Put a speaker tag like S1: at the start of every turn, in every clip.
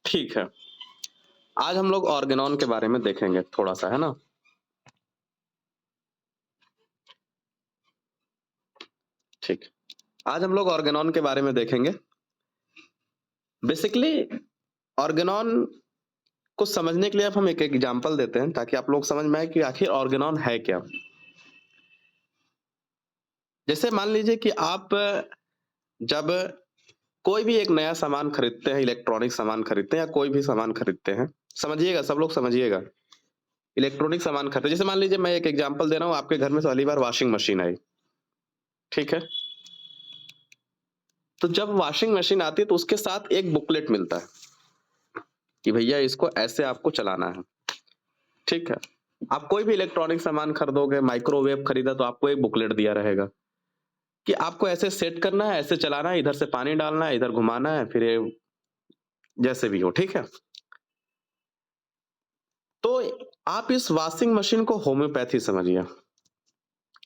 S1: ठीक है। आज हम लोग ऑर्गेनॉन के बारे में देखेंगे थोड़ा-सा, है ना? ठीक। आज हम लोग ऑर्गेनॉन के बारे में देखेंगे। बेसिकली ऑर्गेनॉन को समझने के लिए अब हम एक एग्ज़ाम्पल देते हैं ताकि आप लोग समझ में आए कि आखिर ऑर्गेनॉन है क्या? जैसे मान लीजिए कि आप जब कोई भी एक नया सामान खरीदते हैं, इलेक्ट्रॉनिक सामान खरीदते हैं या कोई भी सामान खरीदते हैं, समझिएगा, सब लोग समझिएगा। इलेक्ट्रॉनिक सामान खरीदते हैं, जैसे मान लीजिए मैं एक एग्ज़ाम्पल दे रहा हूँ, आपके घर में पहली बार वॉशिंग मशीन आई, ठीक है? तो जब वॉशिंग मशीन आती है तो उसके साथ एक बुकलेट मिलता है कि भैया इसको ऐसे आपको चलाना है, ठीक है? आप कोई भी इलेक्ट्रॉनिक सामान खरीदोगे, माइक्रोवेव खरीदा तो आपको एक बुकलेट दिया रहेगा कि आपको ऐसे सेट करना है, ऐसे चलाना है, इधर से पानी डालना है, इधर घुमाना है, फिर ये जैसे भी हो, ठीक है? तो आप इस वॉशिंग मशीन को होम्योपैथी समझिए।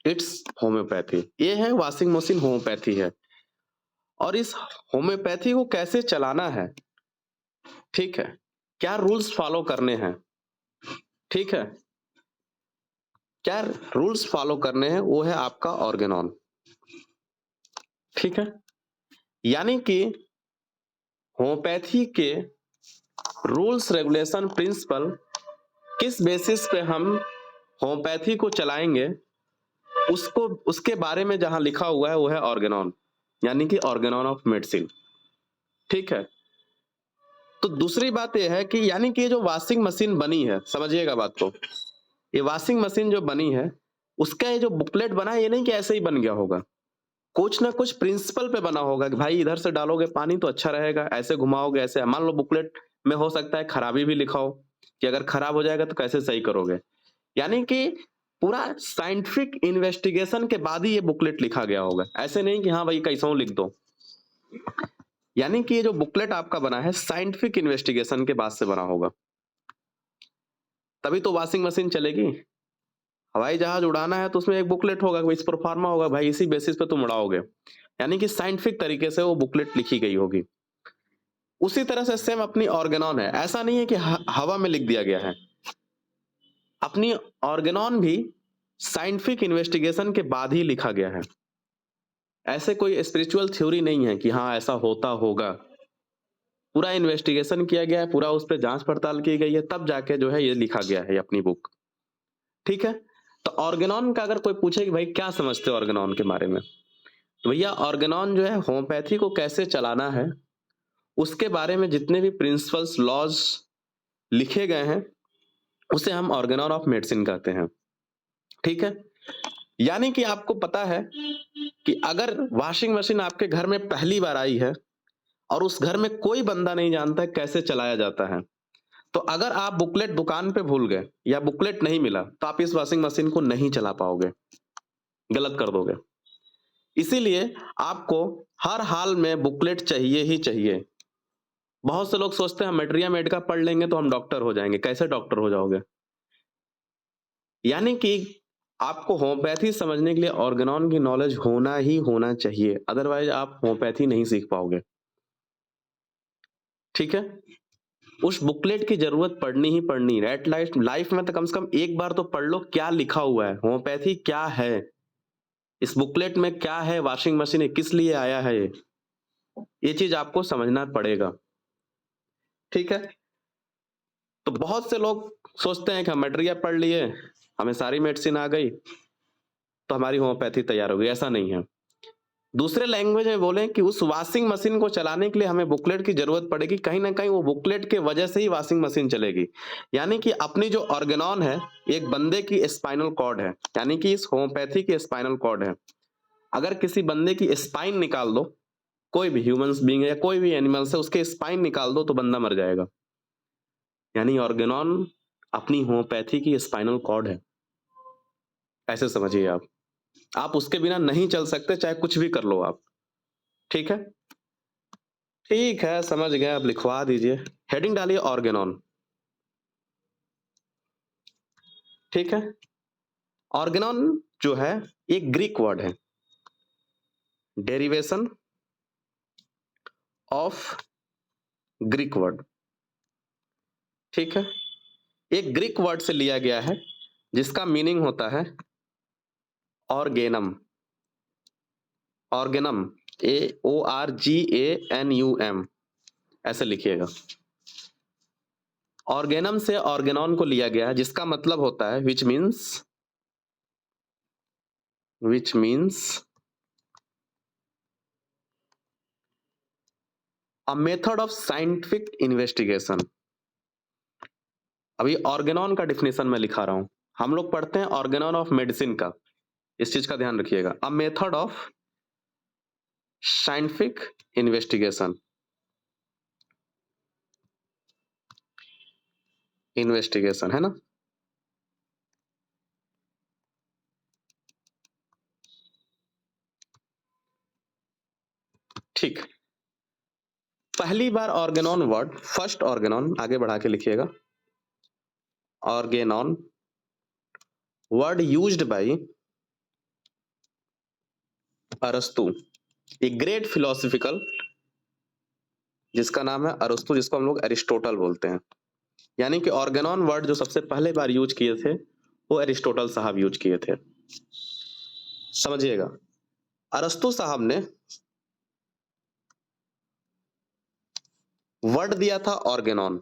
S1: It's homeopathy. ये है वॉशिंग मशीन होम्योपैथी है और इस होम्योपैथी को कैसे चलाना है, ठीक है? क्या रूल्स फॉलो करने हैं, ठीक है? क्या रूल्स फॉलो करने हैं वो है आपका ऑर्गेनॉन, ठीक है? यानी कि होम्योपैथी के रूल्स रेगुलेशन प्रिंसिपल किस बेसिस पे हम होम्योपैथी को चलाएंगे उसको उसके बारे में जहां लिखा हुआ है वो है ऑर्गेनॉन, यानी कि ऑर्गेनॉन ऑफ मेडिसिन, ठीक है? तो दूसरी बात यह है कि यानी कि ये जो वॉशिंग मशीन बनी है, समझिएगा बात को, ये वॉशिंग मशीन जो बनी है उसका ये जो बुकलेट बना है ये नहीं कि ऐसे ही बन गया होगा, कुछ ना कुछ प्रिंसिपल पे बना होगा कि भाई इधर से डालोगे पानी तो अच्छा रहेगा, ऐसे घुमाओगे ऐसे, मान लो बुकलेट में हो सकता है खराबी भी लिखा हो कि अगर खराब हो जाएगा तो कैसे सही करोगे, यानी कि पूरा साइंटिफिक इन्वेस्टिगेशन के बाद ही ये बुकलेट लिखा गया होगा, ऐसे नहीं कि हाँ भाई कैसा लिख दो। यानी कि ये जो बुकलेट आपका बना है साइंटिफिक इन्वेस्टिगेशन के बाद से बना होगा, तभी तो वॉशिंग मशीन चलेगी। हवाई जहाज उड़ाना है तो उसमें एक बुकलेट होगा, इस प्रोफार्मा होगा, भाई इसी बेसिस पे तुम उड़ाओगे, यानी कि साइंटिफिक तरीके से वो बुकलेट लिखी गई होगी। उसी तरह से सेम अपनी ऑर्गेनॉन है, ऐसा नहीं है कि हवा में लिख दिया गया है, अपनी ऑर्गेनॉन भी साइंटिफिक इन्वेस्टिगेशन के बाद ही लिखा गया है। ऐसे कोई स्पिरिचुअल थ्योरी नहीं है कि हाँ ऐसा होता होगा, पूरा इन्वेस्टिगेशन किया गया है, पूरा उस पर जांच पड़ताल की गई है, तब जाके जो है ये लिखा गया है अपनी बुक, ठीक है? तो ऑर्गेनॉन का अगर कोई पूछे कि भाई क्या समझते हो ऑर्गेनॉन के बारे में, तो भैया ऑर्गेनॉन जो है होम्योपैथी को कैसे चलाना है उसके बारे में जितने भी प्रिंसिपल्स लॉज लिखे गए हैं उसे हम ऑर्गेनॉन ऑफ मेडिसिन कहते हैं, ठीक है? यानी कि आपको पता है कि अगर वॉशिंग मशीन आपके घर में पहली बार आई है और उस घर में कोई बंदा नहीं जानता है कैसे चलाया जाता है, तो अगर आप बुकलेट दुकान पे भूल गए या बुकलेट नहीं मिला तो आप इस वॉशिंग मशीन को नहीं चला पाओगे, गलत कर दोगे। इसीलिए आपको हर हाल में बुकलेट चाहिए ही चाहिए। बहुत से लोग सोचते हैं मटेरिया मेड का पढ़ लेंगे तो हम डॉक्टर हो जाएंगे, कैसे डॉक्टर हो जाओगे? यानी कि आपको होम्योपैथी समझने के लिए ऑर्गेनॉन की नॉलेज होना ही होना चाहिए, अदरवाइज आप होम्योपैथी नहीं सीख पाओगे, ठीक है? उस बुकलेट की जरूरत पड़नी ही पड़नी है। एट लाइफ में तो कम से कम एक बार तो पढ़ लो क्या लिखा हुआ है, होम्योपैथी क्या है, इस बुकलेट में क्या है, वॉशिंग मशीन किस लिए आया है, ये चीज आपको समझना पड़ेगा, ठीक है? तो बहुत से लोग सोचते हैं कि हम मटेरिया पढ़ लिए, हमें सारी मेडिसिन आ गई तो हमारी होम्योपैथी तैयार हो गई, ऐसा नहीं है। दूसरे लैंग्वेज में बोलें कि उस वॉशिंग मशीन को चलाने के लिए हमें बुकलेट की जरूरत पड़ेगी, कहीं ना कहीं वो बुकलेट के वजह से ही वॉशिंग मशीन चलेगी। यानी कि अपनी जो ऑर्गेनॉन है एक बंदे की स्पाइनल कॉर्ड है, यानी कि इस होम्योपैथी की स्पाइनल कॉर्ड है। अगर किसी बंदे की स्पाइन निकाल दो, कोई भी ह्यूमंस बीइंग है या कोई भी एनिमल से उसके स्पाइन निकाल दो तो बंदा मर जाएगा, यानी ऑर्गेनॉन अपनी होम्योपैथी की स्पाइनल कॉर्ड है, ऐसे समझिए आप उसके बिना नहीं चल सकते चाहे कुछ भी कर लो आप, ठीक है? ठीक है, समझ गए, आप लिखवा दीजिए, हेडिंग डालिए ऑर्गेनॉन, ठीक है? ऑर्गेनॉन जो है एक ग्रीक वर्ड है, डेरिवेशन ऑफ ग्रीक वर्ड, ठीक है, एक ग्रीक वर्ड से लिया गया है जिसका मीनिंग होता है ऑर्गेनम। ऑर्गेनम, ORGANUM, ऐसे लिखिएगा। ऑर्गेनम से ऑर्गेनॉन को लिया गया है जिसका मतलब होता है which means a method of scientific investigation। अभी ऑर्गेनॉन का डिफिनेशन मैं लिखा रहा हूं, हम लोग पढ़ते हैं ऑर्गेनॉन ऑफ मेडिसिन का, इस चीज का ध्यान रखिएगा। A method of scientific investigation, investigation है ना। ठीक, पहली बार ऑर्गेनॉन वर्ड, फर्स्ट ऑर्गेनॉन, आगे बढ़ा के लिखिएगा, ऑर्गेनॉन वर्ड यूज्ड बाय अरस्तु, ए ग्रेट फिलोसफिकल, जिसका नाम है अरस्तु, जिसको हम लोग एरिस्टोटल बोलते हैं। यानी कि ऑर्गेनॉन वर्ड जो सबसे पहले बार यूज किए थे वो एरिस्टोटल साहब यूज किए थे। समझिएगा, अरस्तु साहब ने वर्ड दिया था ऑर्गेनॉन,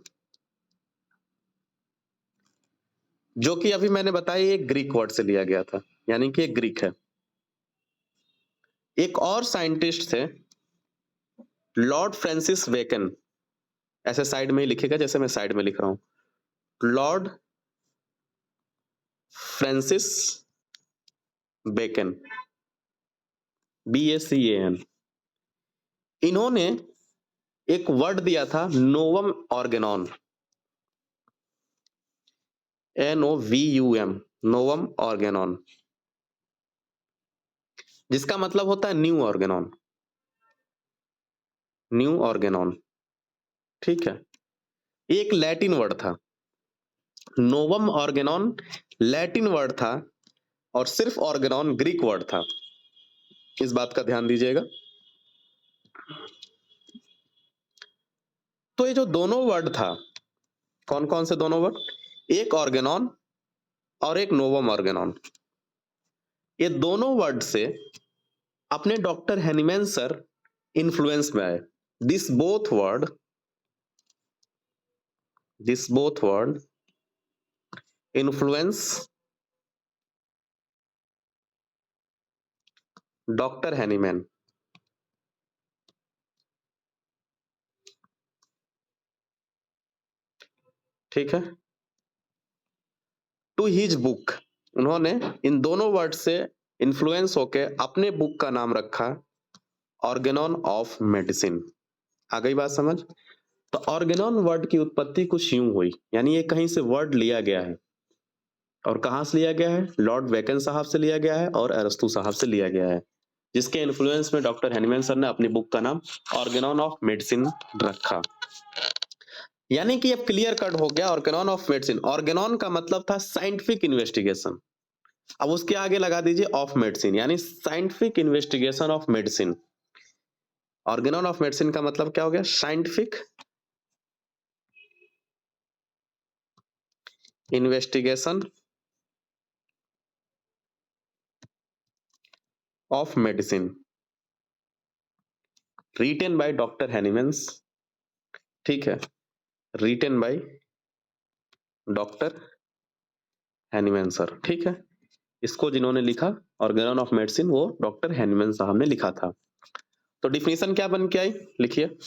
S1: जो कि अभी मैंने बताया एक ग्रीक वर्ड से लिया गया था, यानी कि एक ग्रीक है। एक और साइंटिस्ट थे लॉर्ड फ्रांसिस बेकन, ऐसे साइड में ही लिखेगा जैसे मैं साइड में लिख रहा हूं, लॉर्ड फ्रांसिस बेकन, BACAN। इन्होंने एक वर्ड दिया था Novum Organon, NOVUM, Novum Organon, जिसका मतलब होता है न्यू ऑर्गेनॉन, न्यू ऑर्गेनॉन। ठीक है, एक लैटिन वर्ड था, नोवम ऑर्गेनॉन लैटिन वर्ड था और सिर्फ ऑर्गेनॉन ग्रीक वर्ड था, इस बात का ध्यान दीजिएगा। तो ये जो दोनों वर्ड था, कौन कौन से दोनों वर्ड, एक ऑर्गेनॉन और एक नोवम ऑर्गेनॉन, ये दोनों वर्ड से अपने डॉक्टर हैनीमैन सर इन्फ्लुएंस में आए। This both word influence doctor Hahnemann. ठीक है, टू हिज बुक, उन्होंने इन दोनों वर्ड से इन्फ्लुएंस होके अपने बुक का नाम रखा ऑर्गेनॉन ऑफ मेडिसिन। आ गई बात समझ। तो ऑर्गेनॉन वर्ड की उत्पत्ति कुछ यूं हुई, यानी ये कहीं से वर्ड लिया गया है, और कहां से लिया गया है, लॉर्ड वेकन साहब से लिया गया है और अरस्तु साहब से लिया गया है, जिसके इन्फ्लुएंस में डॉक्टर हैनीमैन सर ने अपनी बुक का नाम ऑर्गेनॉन ऑफ मेडिसिन रखा। यानी कि अब क्लियर कट हो गया ऑर्गेनॉन ऑफ मेडिसिन। ऑर्गेनॉन का मतलब था साइंटिफिक इन्वेस्टिगेशन, अब उसके आगे लगा दीजिए ऑफ मेडिसिन, यानी scientific investigation of medicine. Organon of medicine का मतलब क्या हो गया, scientific investigation of medicine, written by doctor Hahnemann's. ठीक है, written by doctor Hahnemann sir. ठीक है, इसको जिन्होंने लिखा ऑर्गेनॉन ऑफ मेडिसिन, वो डॉक्टर हैनीमैन साहब ने लिखा था। तो डिफिनेशन क्या बन के आई, लिखिए,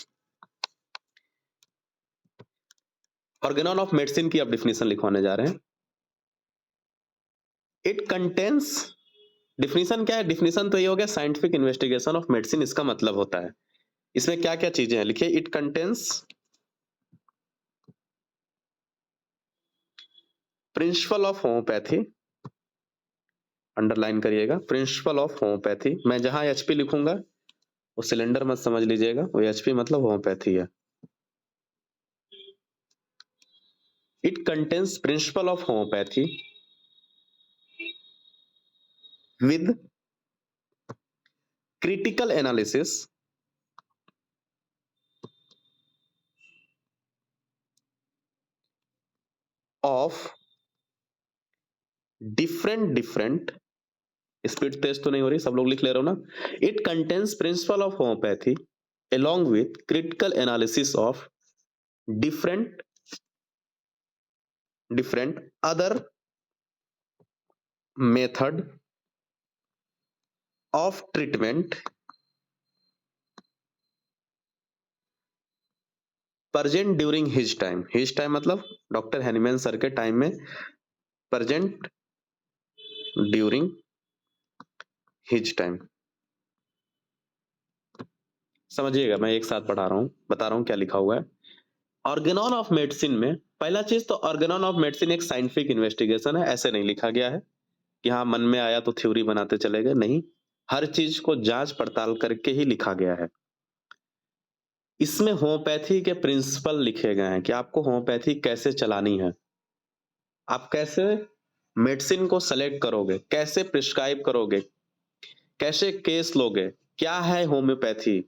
S1: ऑर्गेनॉन ऑफ मेडिसिन की अब डिफिनेशन लिखवाने जा रहे हैं। इट कंटेन्स, डिफिनेशन क्या है, डिफिनेशन तो ये हो गया साइंटिफिक इन्वेस्टिगेशन ऑफ मेडिसिन, इसका मतलब होता है इसमें क्या क्या चीजें हैं, लिखिए, it contains principle of homeopathy, underline करिएगा, प्रिंसिपल ऑफ होम्योपैथी। मैं जहां एचपी लिखूंगा वो सिलेंडर मत समझ लीजिएगा, वो एचपी मतलब होम्योपैथी है। It contains principle of homeopathy with critical analysis of different speed तेज तो नहीं हो रही, सब लोग लिख ले रहे हो ना। It contains principle of homeopathy along with critical analysis of different other method of treatment present during his time मतलब डॉक्टर हैनीमैन सर के टाइम में present during his time। समझिएगा, मैं एक साथ पढ़ा रहा हूं, बता रहा हूं क्या लिखा हुआ है। ऑर्गेनॉन ऑफ मेडिसिन में पहला चीज तो ऑर्गेनॉन ऑफ मेडिसिन एक साइंटिफिक इन्वेस्टिगेशन है, ऐसे नहीं लिखा गया है कि हाँ मन में आया तो थ्योरी बनाते चले गए, नहीं, हर चीज को जांच पड़ताल करके ही लिखा गया है। इसमें होम्योपैथी के प्रिंसिपल लिखे गए हैं कि आपको होम्योपैथी कैसे चलानी है, आप कैसे मेडिसिन को सेलेक्ट करोगे, कैसे प्रिस्क्राइब करोगे, कैसे केस लोगे, क्या है होम्योपैथी,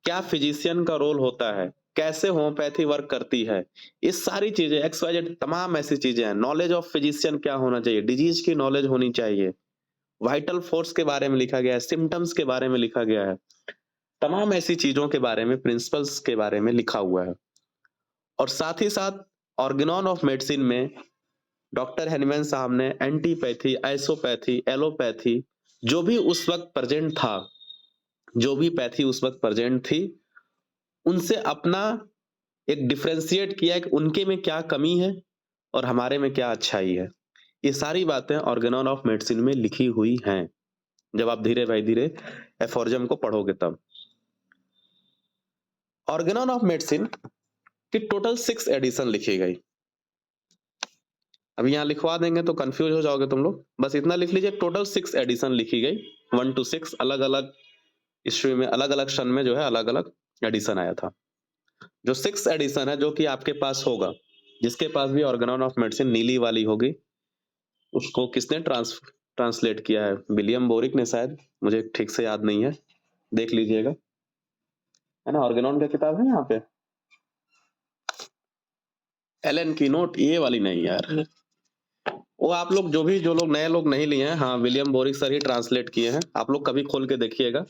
S1: क्या फिजिशियन का रोल होता है, कैसे होम्योपैथी वर्क करती है, ये सारी चीजें XYZ तमाम ऐसी चीजें हैं। नॉलेज ऑफ फिजिशियन क्या होना चाहिए, डिजीज की नॉलेज होनी चाहिए, वाइटल फोर्स के बारे में लिखा गया है, सिम्टम्स के बारे में लिखा गया है, तमाम ऐसी चीजों के बारे में, प्रिंसिपल्स के बारे में लिखा हुआ है। और साथ ही साथ ऑर्गेनॉन ऑफ मेडिसिन में डॉक्टर हैनीमैन साहब ने एंटीपैथी, आइसोपैथी, एलोपैथी जो भी उस वक्त प्रेजेंट था, जो भी पैथी उस वक्त प्रेजेंट थी, उनसे अपना एक डिफरेंशिएट किया कि उनके में क्या कमी है और हमारे में क्या अच्छाई है। ये सारी बातें ऑर्गेनॉन ऑफ मेडिसिन में लिखी हुई हैं, जब आप धीरे भाई धीरे एफोर्जम को पढ़ोगे तब। ऑर्गेनॉन ऑफ मेडिसिन की टोटल 6 एडिशन लिखी गई। अभी यहाँ लिखवा देंगे तो कंफ्यूज हो जाओगे तुम लोग, बस इतना लिख लीजिए, टोटल 6 एडिशन लिखी गई, 1 to 6 अलग अलग इश्यू में, अलग अलग सन में जो है अलग अलग एडिशन आया था। जो 6 एडिशन है जो कि आपके पास होगा, जिसके पास भी ऑर्गेनॉन ऑफ मेडिसिन नीली वाली होगी, उसको किसने ट्रांसलेट किया है, विलियम बोरिक ने शायद, मुझे ठीक से याद नहीं है, देख लीजिएगा, है ना, ऑर्गेनॉन का किताब है यहाँ पे, एलन की नोट, ये वाली नहीं यार, वो आप लोग जो लोग नए लोग नहीं लिए हैं, हाँ विलियम बोरिक सर ही ट्रांसलेट किए हैं, आप लोग कभी खोल के देखिएगा,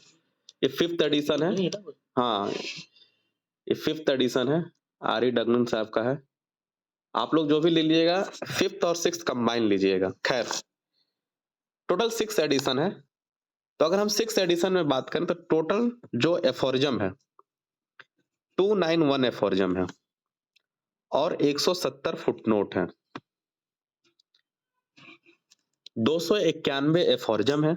S1: ये 5th एडिशन है, हाँ ये 5th एडिशन है, आर.ई. डगन साहब का है, आप लोग जो भी ले लीजिएगा 5th और 6th कंबाइन लीजिएगा। खैर टोटल 6 एडिशन है, तो अगर हम 6 एडिशन में बात करें तो टोटल जो एफोरिज्म है 291 एफोरिज्म है और 170 फुटनोट है, 291 एफोरिज्म है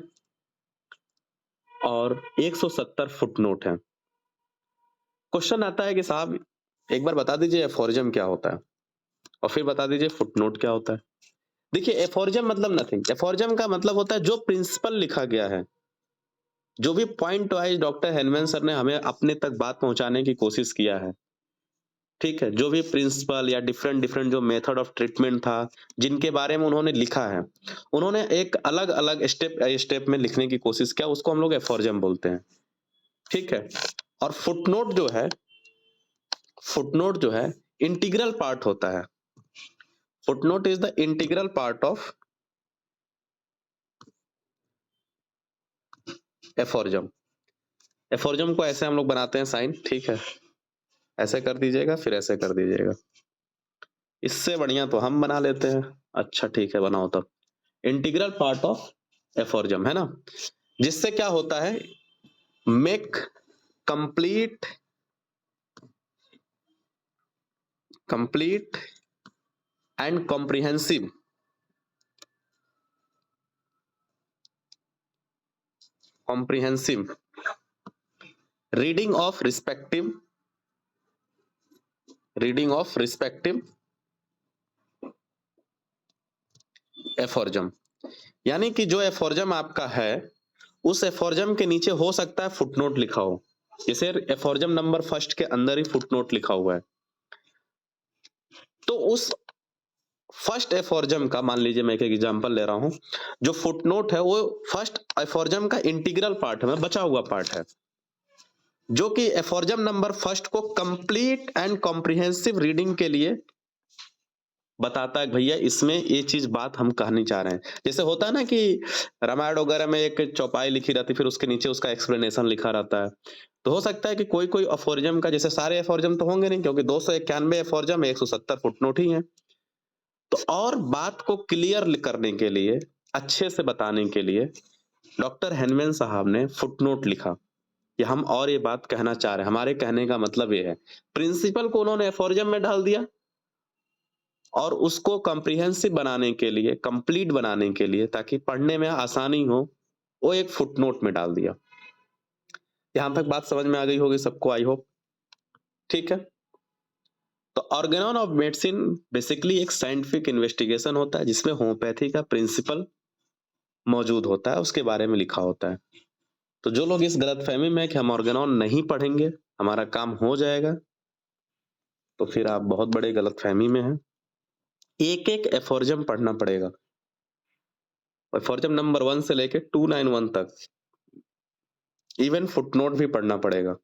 S1: और 170 फुटनोट है। क्वेश्चन आता है कि साहब एक बार बता दीजिए एफोरिज्म क्या होता है और फिर बता दीजिए फुटनोट क्या होता है। देखिए एफोरिज्म मतलब नथिंग, एफोरिज्म का मतलब होता है जो प्रिंसिपल लिखा गया है, जो भी point wise doctor Hahnemann sir ने हमें अपने तक बात पहुंचाने की कोशिश किया है, ठीक है, जो भी प्रिंसिपल या डिफरेंट जो मेथड ऑफ ट्रीटमेंट था जिनके बारे में उन्होंने लिखा है, उन्होंने एक अलग अलग स्टेप में लिखने की कोशिश किया, उसको हम लोग एफोरिज्म बोलते हैं, ठीक है। और फुटनोट जो है इंटीग्रल पार्ट होता है, footnote is the integral part of aphorism. Aphorism को ऐसे हम लोग बनाते हैं साइन, ठीक है, ऐसे कर दीजिएगा फिर ऐसे कर दीजिएगा, इससे बढ़िया तो हम बना लेते हैं, अच्छा ठीक है बनाओ तब। इंटीग्रल पार्ट ऑफ एफोरिज्म है ना, जिससे क्या होता है, make complete and comprehensive reading of respective aphorism. यानी कि जो एफोरिज्म आपका है उस एफोरिज्म के नीचे हो सकता है फुटनोट लिखा हो, जैसे एफोरिज्म नंबर फर्स्ट के अंदर ही फुटनोट लिखा हुआ है, तो उस फर्स्ट एफोरिज्म का मान लीजिए, मैं एक एग्जांपल ले रहा हूं, जो फुटनोट है वो फर्स्ट एफोरिज्म का इंटीग्रल पार्ट है, बचा हुआ पार्ट है, जो कि एफोरिज्म नंबर फर्स्ट को कंप्लीट एंड कॉम्प्रिहेंसिव रीडिंग के लिए बताता है भैया इसमें ये चीज बात हम कहनी चाह रहे हैं। जैसे होता है ना कि रामायण वगैरह में एक चौपाई लिखी रहती है, फिर उसके नीचे उसका एक्सप्लेनेशन लिखा रहता है। तो हो सकता है कि कोई कोई अफोरिज्म का, जैसे सारे अफोरिज्म तो होंगे नहीं, क्योंकि 291 अफोरिज्म 170 फुटनोट ही है। तो और बात को क्लियर करने के लिए, अच्छे से बताने के लिए डॉक्टर हेनमैन साहब ने फुटनोट लिखा कि हम और ये बात कहना चाह रहे हैं, हमारे कहने का मतलब ये है। प्रिंसिपल को उन्होंने एफोरिज्म में डाल दिया और उसको कॉम्प्रिहेंसिव बनाने के लिए, कंप्लीट बनाने के लिए, ताकि पढ़ने में आसानी हो, वो एक फुटनोट में डाल दिया। यहां तक बात समझ में आ गई होगी सबको, आई होप। ठीक है, तो ऑर्गेनॉन ऑफ मेडिसिन बेसिकली एक साइंटिफिक इन्वेस्टिगेशन होता है जिसमें होम्योपैथी का प्रिंसिपल मौजूद होता है, उसके बारे में लिखा होता है। तो जो लोग इस गलतफहमी में कि हम ऑर्गेनॉन नहीं पढ़ेंगे हमारा काम हो जाएगा, तो फिर आप बहुत बड़े गलतफहमी में हैं। एक एक एफोरिज्म पढ़ना पड़ेगा, एफोरिज्म नंबर 1 से लेके 291 तक, इवन फुटनोट भी पढ़ना पड़ेगा।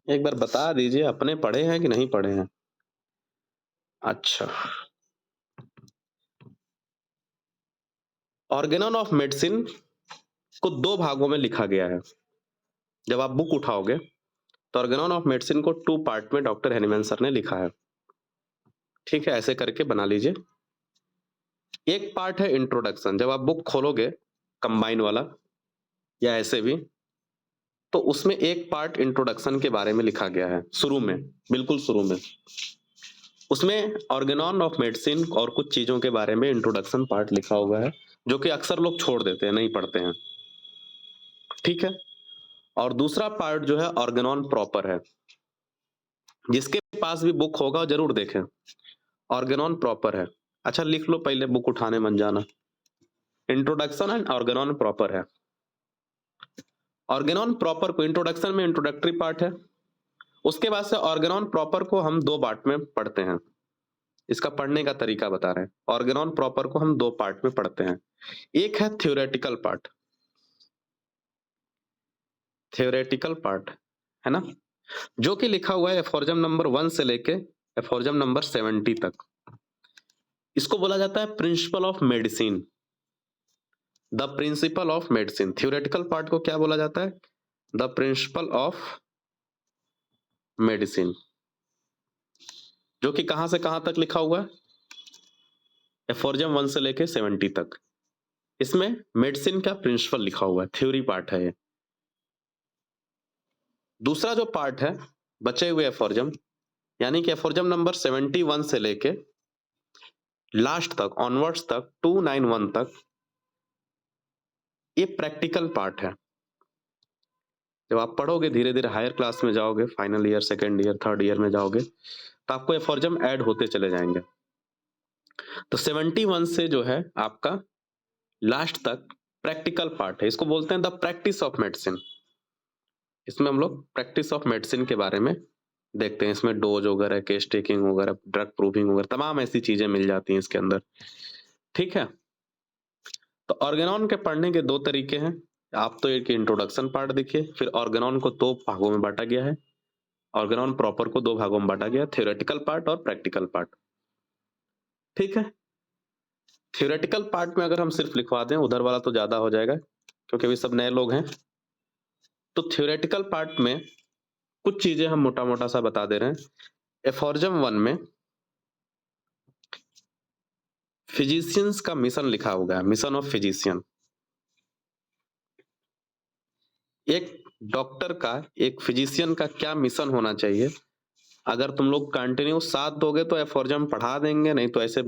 S1: एक बार बता दीजिए अपने पढ़े हैं कि नहीं पढ़े हैं? अच्छा, ऑर्गेनॉन ऑफ मेडिसिन को 2 भागों में लिखा गया है। जब आप बुक उठाओगे तो ऑर्गेनॉन ऑफ मेडिसिन को 2 पार्ट में डॉक्टर हेनिमैन सर ने लिखा है। ठीक है, ऐसे करके बना लीजिए। एक पार्ट है इंट्रोडक्शन, जब आप बुक खोलोगे कंबाइन वाला या ऐसे भी, तो उसमें एक पार्ट इंट्रोडक्शन के बारे में लिखा गया है, शुरू में, बिल्कुल शुरू में। उसमें ऑर्गेनॉन ऑफ मेडिसिन और कुछ चीजों के बारे में इंट्रोडक्शन पार्ट लिखा हुआ है, जो कि अक्सर लोग छोड़ देते हैं, नहीं पढ़ते हैं। ठीक है, और दूसरा पार्ट जो है ऑर्गेनॉन प्रॉपर है। जिसके पास भी बुक होगा जरूर देखें, ऑर्गेनॉन प्रॉपर है। अच्छा लिख लो, पहले बुक उठाने मन जाना। इंट्रोडक्शन एंड ऑर्गेनॉन प्रॉपर है। ऑर्गेनॉन प्रॉपर को, इंट्रोडक्शन में इंट्रोडक्टरी पार्ट है, उसके बाद से ऑर्गेनॉन प्रॉपर को हम 2 पार्ट में पढ़ते हैं। इसका पढ़ने का तरीका बता रहे हैं। ऑर्गेनॉन प्रॉपर को हम 2 पार्ट में पढ़ते हैं। एक है थ्योरेटिकल पार्ट, थ्योरेटिकल पार्ट है ना, जो कि लिखा हुआ है एफोरिज्म नंबर 1 से लेके एफोरिज्म नंबर 70 तक। इसको बोला जाता है principle of medicine, the principle of medicine. Theoretical part को क्या बोला जाता है? द प्रिंसिपल ऑफ मेडिसिन, जो कि कहां से कहां तक लिखा हुआ है? एफोरिज्म 1 से लेके 70 तक। इसमें मेडिसिन का प्रिंसिपल लिखा हुआ है, थ्योरी पार्ट है ये। दूसरा जो पार्ट है बचे हुए एफोरिज्म, यानी कि एफोरिज्म नंबर 71 से लेके लास्ट तक, ऑनवर्ड्स तक, 291 तक, ये प्रैक्टिकल पार्ट है। जब आप पढ़ोगे धीरे धीरे हायर क्लास में जाओगे, final year, second year, third year में जाओगे, तो आपको एफोरिज्म ऐड होते चले जाएंगे। तो 71 से जो है आपका लास्ट तक प्रैक्टिकल पार्ट है, इसको बोलते हैं द प्रैक्टिस ऑफ मेडिसिन। इसमें हम लोग प्रैक्टिस ऑफ मेडिसिन के बारे में देखते हैं। इसमें डोज वगैरह, केस टेकिंग वगैरह, ड्रग प्रूविंग वगैरह, तमाम ऐसी चीजें मिल जाती हैं इसके अंदर। ठीक है, तो ऑर्गेनॉन के पढ़ने के 2 तरीके हैं। आप तो एक इंट्रोडक्शन पार्ट देखिए, फिर ऑर्गेनॉन को 2 भागों में बांटा गया है। ऑर्गेनॉन प्रॉपर को 2 भागों में बांटा गया, थ्योरेटिकल पार्ट और प्रैक्टिकल पार्ट। ठीक है, थ्योरेटिकल पार्ट में अगर हम सिर्फ लिखवा दें, उधर वाला तो ज्यादा हो जाएगा क्योंकि अभी सब नए लोग हैं। तो थ्योरेटिकल पार्ट में कुछ चीजें हम मोटा मोटा सा बता दे रहे हैं। एफोरिज्म 1 में फिजिशियंस का मिशन लिखा हुआ है, मिशन ऑफ फिजिशियन। एक डॉक्टर का, एक फिजिशियन का क्या मिशन होना चाहिए। अगर तुम लोग कंटिन्यू साथ दोगे तो एफोरिज्म पढ़ा देंगे, नहीं तो ऐसे